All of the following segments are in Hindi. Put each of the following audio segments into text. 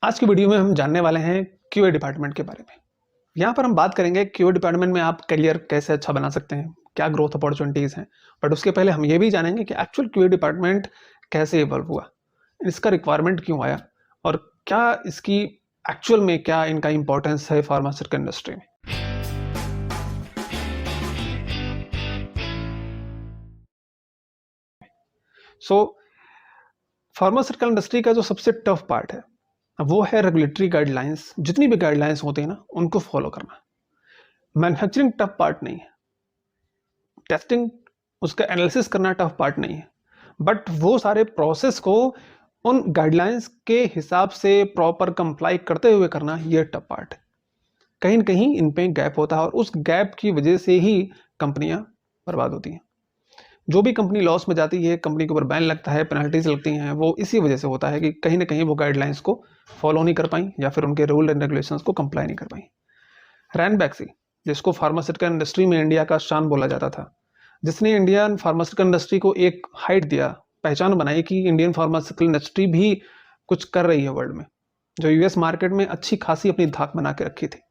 आज की वीडियो में हम जानने वाले हैं क्यूए डिपार्टमेंट के बारे में। यहाँ पर हम बात करेंगे क्यूए डिपार्टमेंट में आप करियर कैसे अच्छा बना सकते हैं, क्या ग्रोथ अपॉर्चुनिटीज़ हैं। बट उसके पहले हम ये भी जानेंगे कि एक्चुअल क्यूए डिपार्टमेंट कैसे इवॉल्व हुआ, इसका रिक्वायरमेंट क्यों आया और क्या इसकी एक्चुअल में क्या इनका इंपॉर्टेंस है फार्मास्यूटिकल इंडस्ट्री में। सो फार्मास्यूटिकल इंडस्ट्री का जो सबसे टफ पार्ट है वो है रेगुलेटरी गाइडलाइंस। जितनी भी गाइडलाइंस होती है ना, उनको फॉलो करना। मैन्युफैक्चरिंग टफ पार्ट नहीं है, टेस्टिंग उसका एनालिसिस करना टफ पार्ट नहीं है, बट वो सारे प्रोसेस को उन गाइडलाइंस के हिसाब से प्रॉपर कंप्लाई करते हुए करना, ये टफ पार्ट है। कहीं ना कहीं इन पे गैप होता है और उस गैप की वजह से ही कंपनियां बर्बाद होती हैं। जो भी कंपनी लॉस में जाती है, कंपनी के ऊपर बैन लगता है, पेनल्टीज लगती हैं, वो इसी वजह से होता है कि कहीं ना कहीं वो गाइडलाइंस को फॉलो नहीं कर पाई या फिर उनके रूल एंड रेगुलेशंस को कंप्लाई नहीं कर पाई। रैनबैक्सी, जिसको फार्मास्यूटिकल इंडस्ट्री में इंडिया का शान बोला जाता था, जिसने इंडियन फार्मास्यूटिकल इंडस्ट्री को एक हाइट दिया, पहचान बनाई कि इंडियन फार्मास्यूटिकल इंडस्ट्री भी कुछ कर रही है वर्ल्ड में, जो यूएस मार्केट में अच्छी खासी अपनी धाक बना के रखी थी,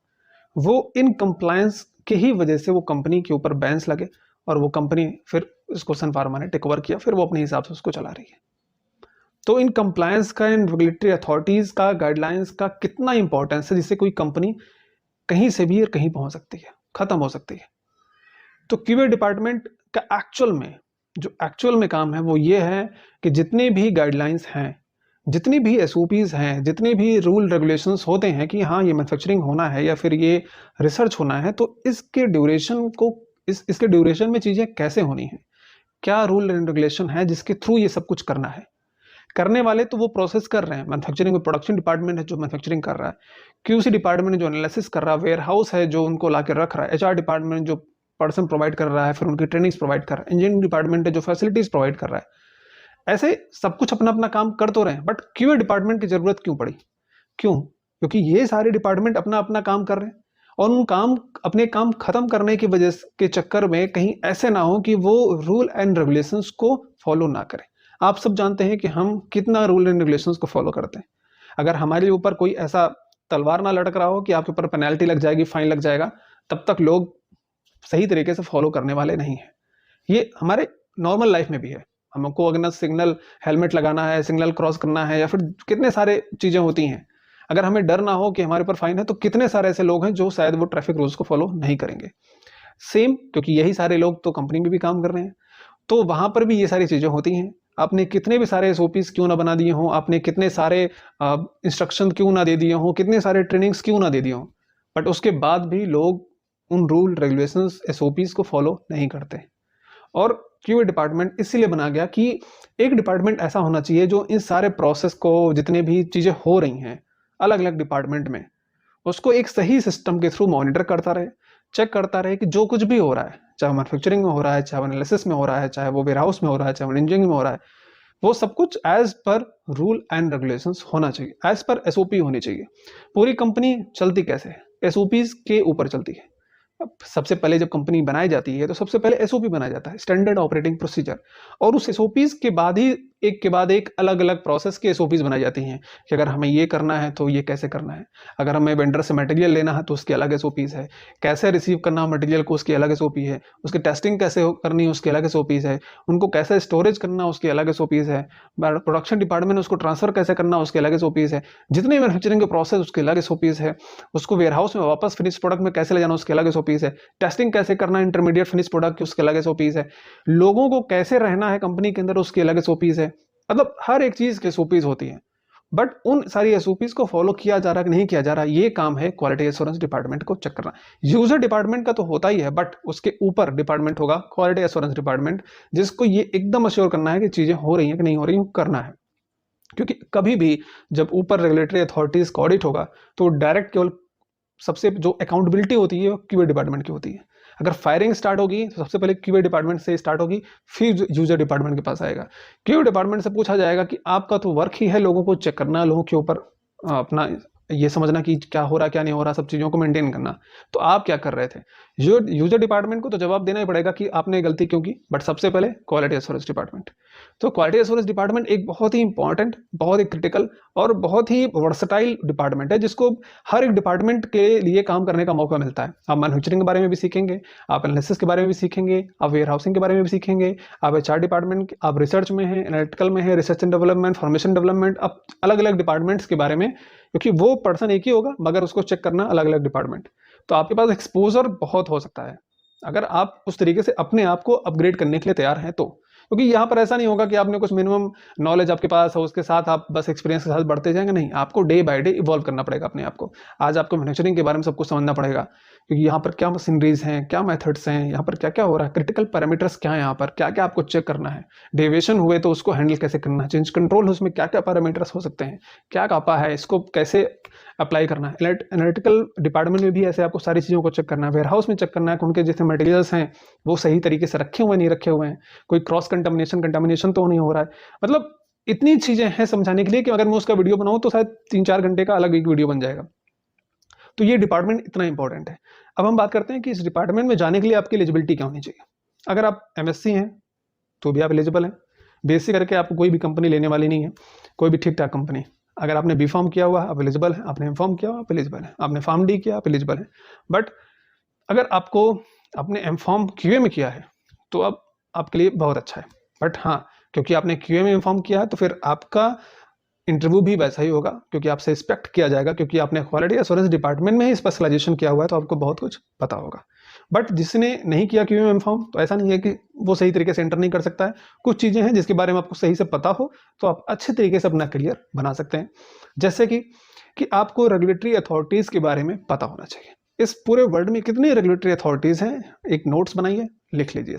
वो इन कंप्लायंस की ही वजह से वो कंपनी के ऊपर बैन्स लगे और वो कंपनी फिर इसको सन फार्मा ने टेक ओवर किया, फिर वो अपने हिसाब से उसको चला रही है। तो इन कंप्लायंस का, इन रेगुलेटरी अथॉरिटीज का, गाइडलाइंस का कितना इंपॉर्टेंस है, जिससे कोई कंपनी कहीं से भी कहीं पहुंच सकती है, खत्म हो सकती है। तो क्यूए डिपार्टमेंट का एक्चुअल में काम है वो ये है कि जितने भी गाइडलाइंस हैं, जितनी भी एसओपीज हैं, जितने भी रूल रेगुलेशंस होते हैं कि हाँ ये मैन्युफैक्चरिंग होना है या फिर ये रिसर्च होना है, तो इसके ड्यूरेशन को इसके ड्यूरेशन में चीजें कैसे होनी है, क्या रूल एंड रेगुलेशन है जिसके थ्रू ये सब कुछ करना है। करने वाले तो वो प्रोसेस कर रहे हैं, मैन्युफैक्चरिंग में प्रोडक्शन डिपार्टमेंट है जो मैन्युफैक्चरिंग कर रहा है, क्यूसी डिपार्टमेंट जो एनालिसिस कर रहा है, वेयर हाउस है जो उनको ला के रख रहा है, एचआर डिपार्टमेंट जो पर्सन प्रोवाइड कर रहा है, फिर उनकी ट्रेनिंग्स प्रोवाइड कर रहा है, इंजीनियरिंग डिपार्टमेंट है जो फैसिलिटीज प्रोवाइड कर रहा है। ऐसे सब कुछ अपना अपना काम कर तो रहे हैं, बट क्यूए डिपार्टमेंट की जरूरत क्यों पड़ी? क्यों? क्योंकि ये सारे डिपार्टमेंट अपना अपना काम कर रहे हैं और उन अपने काम खत्म करने की वजह के चक्कर में कहीं ऐसे ना हो कि वो रूल एंड रेगुलेशंस को फॉलो ना करें। आप सब जानते हैं कि हम कितना रूल एंड रेगुलेशंस को फॉलो करते हैं। अगर हमारे ऊपर कोई ऐसा तलवार ना लटक रहा हो कि आपके ऊपर पेनल्टी लग जाएगी, फाइन लग जाएगा, तब तक लोग सही तरीके से फॉलो करने वाले नहीं है। ये हमारे नॉर्मल लाइफ में भी है। हमको अगर सिग्नल हेलमेट लगाना है, सिग्नल क्रॉस करना है, या फिर कितने सारे चीजें होती हैं, अगर हमें डर ना हो कि हमारे ऊपर फाइन है, तो कितने सारे ऐसे लोग हैं जो शायद वो ट्रैफिक रूल्स को फॉलो नहीं करेंगे। सेम, क्योंकि यही सारे लोग तो कंपनी में भी काम कर रहे हैं, तो वहां पर भी ये सारी चीजें होती हैं। आपने कितने भी सारे एसओपीज क्यों ना बना दिए हों, आपने कितने सारे इंस्ट्रक्शन क्यों ना दे दिए हों, कितने सारे ट्रेनिंग्स क्यों ना दे दिए हों, बट उसके बाद भी लोग उन रूल रेगुलेशंस, एसओपीज को फॉलो नहीं करते। और क्यूए डिपार्टमेंट इसीलिए बना गया कि एक डिपार्टमेंट ऐसा होना चाहिए जो इन सारे प्रोसेस को, जितने भी चीजें हो रही हैं अलग अलग डिपार्टमेंट में, उसको एक सही सिस्टम के थ्रू मॉनिटर करता रहे, चेक करता रहे कि जो कुछ भी हो रहा है, चाहे मैन्युफैक्चरिंग में हो रहा है, चाहे वो एनालिसिस में हो रहा है, चाहे वो वेयर हाउस में हो रहा है, चाहे वो इंजीनियरिंग में हो रहा है, वो सब कुछ as per rule and regulations होना चाहिए, एज पर एसओपी होनी चाहिए। पूरी कंपनी चलती कैसे है? एसओपीज के ऊपर चलती है। सबसे पहले जब कंपनी बनाई जाती है तो सबसे पहले एसओपी बनाया जाता है, स्टैंडर्ड ऑपरेटिंग प्रोसीजर, और उस एसओपीज के बाद ही एक के बाद एक अलग अलग प्रोसेस के एसओपीज बनाई जाती हैं कि अगर हमें ये करना है तो ये कैसे करना है, अगर हमें वेंडर से मटेरियल लेना है तो उसके अलग एसओपीज है, कैसे रिसीव करना है मटेरियल को उसकी अलग एसओपी है, उसकी टेस्टिंग कैसे करनी है उसके अलग एसओपीज है, उनको कैसे स्टोरेज करना उसकी अलग एसओपीज है, प्रोडक्शन डिपार्टमेंट उसको ट्रांसफर कैसे करना उसके अलग एसओपीज है, जितने मैन्युफैक्चरिंग के प्रोसेस उसके अलग एसओपीज है, उसको वेयर हाउस में वापस फिनिश प्रोडक्ट में कैसे ले जाना उसके अलग एसओपीज है, टेस्टिंग कैसे करना इंटरमीडिएट फिनिश प्रोडक्ट की उसके अलग एसओपीज है, लोगों को कैसे रहना है कंपनी के अंदर उसके अलग एसओपीज है। मतलब हर एक चीज के एसओपीज होती हैं, बट उन सारी एसओपीज को फॉलो किया जा रहा है कि नहीं किया जा रहा, ये काम है क्वालिटी एश्योरेंस डिपार्टमेंट को चेक करना। यूजर डिपार्टमेंट का तो होता ही है, बट उसके ऊपर डिपार्टमेंट होगा क्वालिटी एश्योरेंस डिपार्टमेंट, जिसको ये एकदम अश्योर करना है कि चीजें हो रही हैं कि नहीं हो रही, करना है। क्योंकि कभी भी जब ऊपर रेगुलेटरी अथॉरिटीज का ऑडिट होगा तो डायरेक्ट केवल सबसे जो अकाउंटेबिलिटी होती है वो क्यूए डिपार्टमेंट की होती है। अगर फायरिंग स्टार्ट होगी तो सबसे पहले क्यूए डिपार्टमेंट से स्टार्ट होगी, फिर यूजर डिपार्टमेंट के पास आएगा। क्यूए डिपार्टमेंट से पूछा जाएगा कि आपका तो वर्क ही है लोगों को चेक करना, लोगों के ऊपर अपना ये समझना कि क्या हो रहा क्या नहीं हो रहा, सब चीज़ों को मेंटेन करना। तो आप क्या कर रहे थे? यूजर डिपार्टमेंट को तो जवाब देना ही पड़ेगा कि आपने गलती क्यों की, बट सबसे पहले क्वालिटी एश्योरेंस डिपार्टमेंट। तो क्वालिटी एश्योरेंस डिपार्टमेंट एक बहुत ही इंपॉर्टेंट, बहुत ही क्रिटिकल और बहुत ही वर्सटाइल डिपार्टमेंट है, जिसको हर एक डिपार्टमेंट के लिए काम करने का मौका मिलता है। आप मैन्युफैक्चरिंग के बारे में भी सीखेंगे, आप एनालिसिस के बारे में भी सीखेंगे, आप वेयर हाउसिंग के बारे में भी सीखेंगे, आप एचआर डिपार्टमेंट, आप रिसर्च में हैं, एनालिटिकल में है, research and development, formation development, आप अलग अलग डिपार्टमेंट्स के बारे में, क्योंकि वो पर्सन एक ही होगा मगर उसको चेक करना अलग अलग डिपार्टमेंट। तो आपके पास एक्सपोजर बहुत हो सकता है अगर आप उस तरीके से अपने आप को अपग्रेड करने के लिए तैयार हैं तो। क्योंकि यहाँ पर ऐसा नहीं होगा कि आपने कुछ मिनिमम नॉलेज आपके पास है, उसके साथ आप बस एक्सपीरियंस के साथ बढ़ते जाएंगे, नहीं, आपको डे बाय डे इवॉल्व करना पड़ेगा अपने आप को। आज आपको मैन्युफैक्चरिंग के बारे में सब कुछ समझना पड़ेगा, क्योंकि यहाँ पर क्या मशीनरीज हैं, क्या मेथड्स हैं, यहाँ पर क्या क्या हो रहा है, क्रिटिकल पैरामीटर्स क्या है, यहाँ पर क्या क्या आपको चेक करना है, डेविएशन हुए तो उसको हैंडल कैसे करना है, चेंज कंट्रोल उसमें क्या क्या पैरामीटर्स हो सकते हैं, क्या कापा है, इसको कैसे अप्लाई करना है। एनालिटिकल डिपार्टमेंट में भी ऐसे आपको सारी चीज़ों को चेक करना है, वेयर हाउस में चेक करना है कि उनके जैसे मटेरियल्स हैं वो सही तरीके से रखे हुए नहीं रखे हुए हैं, कोई क्रॉस कंटामिनेशन तो नहीं हो रहा है। मतलब इतनी चीज़ें हैं समझाने के लिए कि अगर मैं उसका वीडियो बनाऊँ तो शायद 3-4 घंटे का अलग एक वीडियो बन जाएगा। तो ये डिपार्टमेंट इतना इंपॉर्टेंट है। अब हम बात करते हैं कि इस डिपार्टमेंट में जाने के लिए आपकी एलिजिबिलिटी क्या होनी चाहिए। अगर आप एमएससी हैं तो भी आप एलिजिबल हैं। बीएससी करके आपको कोई भी कंपनी लेने वाली नहीं है, कोई भी ठीक ठाक कंपनी। अगर आपने बी फार्म किया हुआ आप एलिजिबल हैं, आपने एम फार्म किया हुआ आप एलिजिबल हैं, आपने फार्म डी किया आप एलिजिबल हैं। बट अगर आपको आपने एम फार्म क्यूए में किया है तो अब आपके लिए बहुत अच्छा है। बट हाँ, क्योंकि आपने क्यूए में इन्फॉर्म किया है तो फिर आपका इंटरव्यू भी वैसा ही होगा, क्योंकि आपसे एक्सपेक्ट किया जाएगा, क्योंकि आपने क्वालिटी एश्योरेंस डिपार्टमेंट में ही स्पेशलाइजेशन किया हुआ है तो आपको बहुत कुछ पता होगा। बट जिसने नहीं किया क्यूएम इन्फॉर्म तो ऐसा नहीं है कि वो सही तरीके से एंटर नहीं कर सकता है। कुछ चीज़ें हैं जिसके बारे में आपको सही से पता हो तो आप अच्छे तरीके से अपना करियर बना सकते हैं। जैसे कि आपको रेगुलेटरी अथॉरिटीज़ के बारे में पता होना चाहिए। इस पूरे वर्ल्ड में कितनी रेगुलेटरी अथॉरिटीज़ हैं, एक नोट्स बनाइए, लिख लीजिए,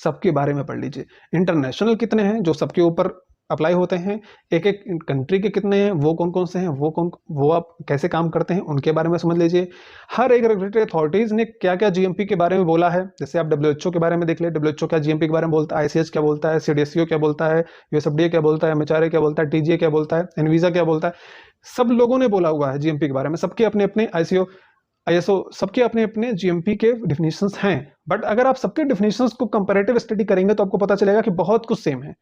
सबके बारे में पढ़ लीजिए। इंटरनेशनल कितने हैं जो सबके ऊपर अप्लाई होते हैं, एक एक कंट्री के कितने हैं, वो कौन कौन से हैं, वो आप कैसे काम करते हैं उनके बारे में समझ लीजिए। हर एक रेगुलेटरी अथॉरिटीज़ ने क्या क्या जीएमपी के बारे में बोला है। जैसे आप डब्ल्यूएचओ के बारे में देख ले, डब्ल्यूएचओ क्या जीएमपी के बारे में बोलता है, आईसीएच क्या बोलता है, सीडीएसईओ क्या बोलता है, यूएसएफडीए क्या बोलता है, एमएचआरए क्या बोलता है, टीजीए क्या बोलता है, एनवीसा क्या बोलता है। सब लोगों ने बोला हुआ है जीएमपी के बारे में, सबके अपने अपने आईएसओ सबके अपने अपने जीएमपी के डिफिनेशंस हैं। बट अगर आप सबके डिफिनेशंस को कंपैरेटिव स्टडी करेंगे तो आपको पता चलेगा कि बहुत कुछ सेम है।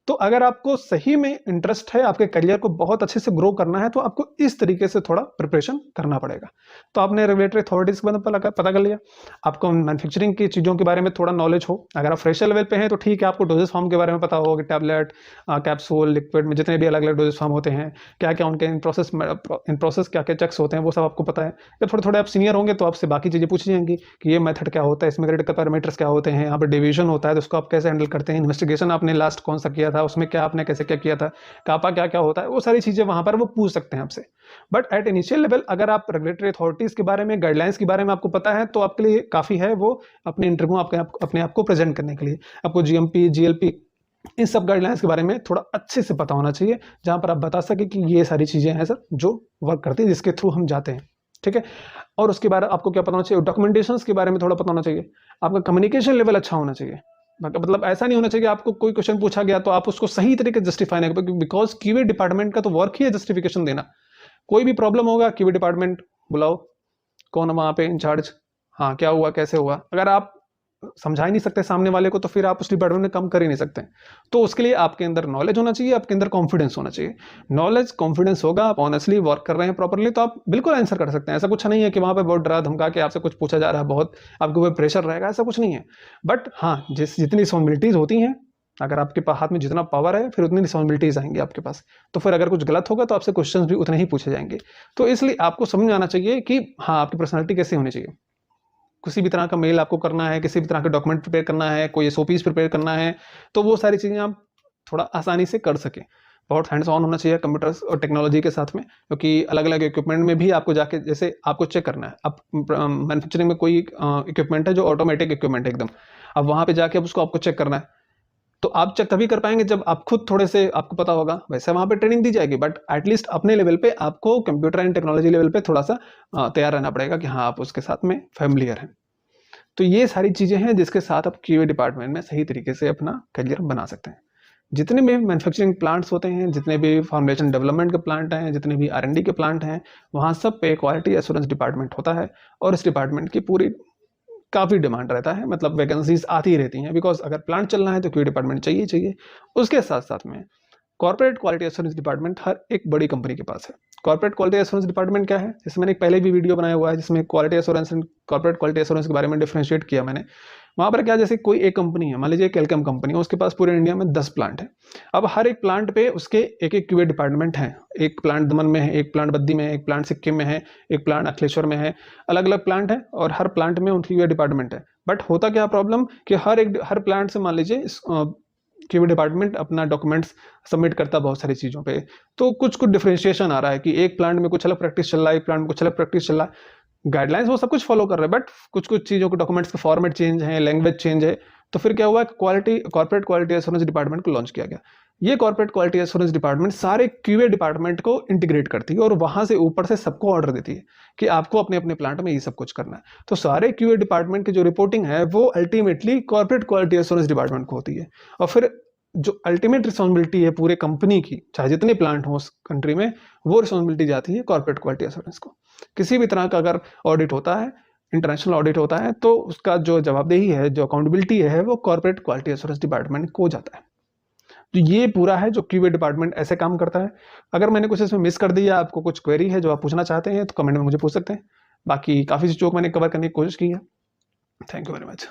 तो अगर आपको सही में इंटरेस्ट है, आपके करियर को बहुत अच्छे से ग्रो करना है, तो आपको इस तरीके से थोड़ा प्रिपरेशन करना पड़ेगा। तो आपने रेगुलेटरी अथॉरिटीज के बारे में पता कर लिया, आपको मैन्युफैक्चरिंग की चीज़ों के बारे में थोड़ा नॉलेज हो। अगर आप फ्रेशर लेवल पे हैं तो ठीक है, आपको डोजेस फॉर्म के बारे में पता होगा कि टैबलेट, कैप्सूल, लिक्विड में जितने भी अलग अलग डोजेस फॉर्म होते हैं, क्या क्या उनके इन प्रोसेस क्या क्या चेक्स होते हैं, वो सब आपको पता है। जब थोड़े थोड़े आप सीनियर होंगे तो आपसे बाकी चीज़ें पूछी जाएंगी कि ये मेथड क्या होता है, इसमें क्रिटिकल पैरामीटर्स क्या होते हैं, यहाँ पर डिवीजन होता है तो उसको आप कैसे हैंडल करते हैं, इन्वेस्टिगेशन आपने लास्ट कौन सा किया था, उसमें क्या आपने कैसे क्या किया था, कापा क्या क्या होता है, वो सारी चीज़ें वहाँ पर वो पूछ सकते हैं आपसे। बट एट इनिशियल लेवल अगर आप रेगुलेटरी अथॉरिटीज के बारे में, गाइडलाइंस के बारे में आपको पता है तो आपके लिए काफ़ी है वो अपने इंटरव्यू अपने आप को प्रेजेंट करने के लिए। आपको जीएमपी, जीएलपी, इन सब गाइडलाइंस के बारे में थोड़ा अच्छे से पता होना चाहिए, जहाँ पर आप बता सके कि ये सारी चीज़ें हैं सर जो वर्क करती है, जिसके थ्रू हम जाते हैं। ठीक है, और उसके बाद आपको क्या पता होना चाहिए, डॉक्यूमेंटेशंस के बारे में थोड़ा पता होना चाहिए, आपका कम्युनिकेशन लेवल अच्छा होना चाहिए। मतलब ऐसा नहीं होना चाहिए कि आपको कोई क्वेश्चन पूछा गया तो आप उसको सही तरीके से जस्टिफाई नहीं कर, बिकॉज क्यूए डिपार्टमेंट का तो वर्क ही है जस्टिफिकेशन देना। कोई भी प्रॉब्लम होगा क्यूए डिपार्टमेंट बुलाओ, कौन है वहाँ पे इंचार्ज, हाँ क्या हुआ कैसे हुआ। अगर आप समझा ही नहीं सकते सामने वाले को तो फिर आप उस डिपार्टमेंट में काम कर ही नहीं सकते। तो उसके लिए आपके अंदर नॉलेज होना चाहिए, आपके अंदर कॉन्फिडेंस होना चाहिए। नॉलेज कॉन्फिडेंस होगा, आप ऑनेस्टली वर्क कर रहे हैं प्रॉपरली, तो आप बिल्कुल आंसर कर सकते हैं। ऐसा कुछ नहीं है कि वहाँ पे बहुत डरा धमका के आपसे कुछ पूछा जा रहा है, बहुत आपके ऊपर प्रेशर रहेगा, ऐसा कुछ नहीं है। बट हाँ, जितनी रिस्पॉन्सिबिलिटीज होती हैं, अगर आपके हाथ में जितना पावर है फिर उतनी रिस्पॉन्सिबिलिटीज आएंगी आपके पास, तो फिर अगर कुछ गलत होगा तो आपसे क्वेश्चंस भी उतने ही पूछे जाएंगे। तो इसलिए आपको समझ में आना चाहिए कि हाँ, आपकी पर्सनैलिटी कैसे होनी चाहिए। किसी भी तरह का मेल आपको करना है, किसी भी तरह का डॉक्यूमेंट प्रिपेयर करना है, कोई एसओपीज प्रिपेयर करना है, तो वो सारी चीज़ें आप थोड़ा आसानी से कर सकें। बहुत हैंड्स ऑन होना चाहिए कंप्यूटर्स और टेक्नोलॉजी के साथ में, क्योंकि अलग अलग इक्विपमेंट में भी आपको जाके, जैसे आपको चेक करना है, अब मैन्युफैक्चरिंग में कोई इक्विपमेंट है जो ऑटोमेटिक इक्विपमेंट है एकदम, अब वहाँ पे जाके उसको आपको चेक करना है, तो आप चेक तभी कर पाएंगे जब आप खुद थोड़े से आपको पता होगा। वैसे वहाँ पे ट्रेनिंग दी जाएगी, बट एटलीस्ट अपने लेवल पे आपको कंप्यूटर एंड टेक्नोलॉजी लेवल पे थोड़ा सा तैयार रहना पड़ेगा कि हाँ, आप उसके साथ में फैमिलियर हैं। तो ये सारी चीज़ें हैं जिसके साथ आप क्यूए डिपार्टमेंट में सही तरीके से अपना करियर बना सकते हैं। जितने भी मैन्युफैक्चरिंग प्लांट्स होते हैं, जितने भी फॉर्मुलेशन डेवलपमेंट के प्लांट हैं, जितने भी R&D के प्लांट हैं, वहाँ सब पे क्वालिटी एश्योरेंस डिपार्टमेंट होता है और इस डिपार्टमेंट की पूरी काफ़ी डिमांड रहता है, मतलब वैकेंसीज आती ही रहती हैं, बिकॉज अगर प्लांट चलना है तो क्यू डिपार्टमेंट चाहिए चाहिए। उसके साथ साथ में कॉर्पोरेट क्वालिटी एश्योरेंस डिपार्टमेंट हर एक बड़ी कंपनी के पास है। कॉर्पोरेट क्वालिटी एश्योरेंस डिपार्टमेंट क्या है, जैसे मैंने पहले भी वीडियो बनाया हुआ है जिसमें quality assurance and corporate quality assurance के बारे में डिफरेंशिएट किया मैंने। वहाँ पर क्या, जैसे कोई एक कंपनी है, मान लीजिए कैलकम कंपनी है, उसके पास पूरे इंडिया में 10 प्लांट है। अब हर एक प्लांट पे उसके एक एक क्यूए डिपार्टमेंट हैं। एक प्लांट दमन में है, एक प्लांट बद्दी में है, एक प्लांट सिक्किम में है, एक प्लांट अखिलेश्वर में है, अलग अलग प्लांट है और हर प्लांट में उनकी क्यूए डिपार्टमेंट है। बट होता क्या प्रॉब्लम कि हर प्लांट से मान लीजिए क्यूए डिपार्टमेंट अपना डॉक्यूमेंट्स सबमिट करता है बहुत सारी चीज़ों पे, तो कुछ कुछ डिफरेंशिएशन आ रहा है कि एक प्लांट में कुछ अलग प्रैक्टिस चल रहा है, एक प्लांट में कुछ अलग प्रैक्टिस चल रहा है। गाइडलाइंस वो सब कुछ फॉलो कर रहे हैं, बट कुछ कुछ चीज़ों के डॉक्यूमेंट्स का फॉर्मेट चेंज है, लैंग्वेज चेंज है। तो फिर क्या हुआ, कॉर्पोरेट क्वालिटी एश्योरेंस डिपार्टमेंट को लॉन्च किया गया। ये कॉर्पोरेट क्वालिटी एश्योरेंस डिपार्टमेंट सारे क्यूए डिपार्टमेंट को इंटीग्रेट करती है और वहां से ऊपर से सबको ऑर्डर देती है कि आपको अपने अपने प्लांट में ये सब कुछ करना है। तो सारे क्यूए डिपार्टमेंट की जो रिपोर्टिंग है वो ultimately corporate quality assurance department को होती है। और फिर जो अल्टीमेट रिस्पॉन्सिबिलिटी है पूरे कंपनी की, चाहे जितने प्लांट हो उस कंट्री में, वो रिस्पॉन्सिबिलिटी जाती है कॉर्पोरेट क्वालिटी एश्योरेंस को। किसी भी तरह का अगर ऑडिट होता है, इंटरनेशनल ऑडिट होता है, तो उसका जो जवाबदेही है, जो अकाउंटेबिलिटी है, वो कॉर्पोरेट क्वालिटी एश्योरेंस डिपार्टमेंट को जाता है। तो ये पूरा है जो क्यूए डिपार्टमेंट ऐसे काम करता है। अगर मैंने कुछ इसमें मिस कर दिया, आपको कुछ क्वेरी है जो आप पूछना चाहते हैं, तो कमेंट में मुझे पूछ सकते हैं। बाकी काफ़ी चीज़ों को मैंने कवर करने की कोशिश की है। Thank you very much.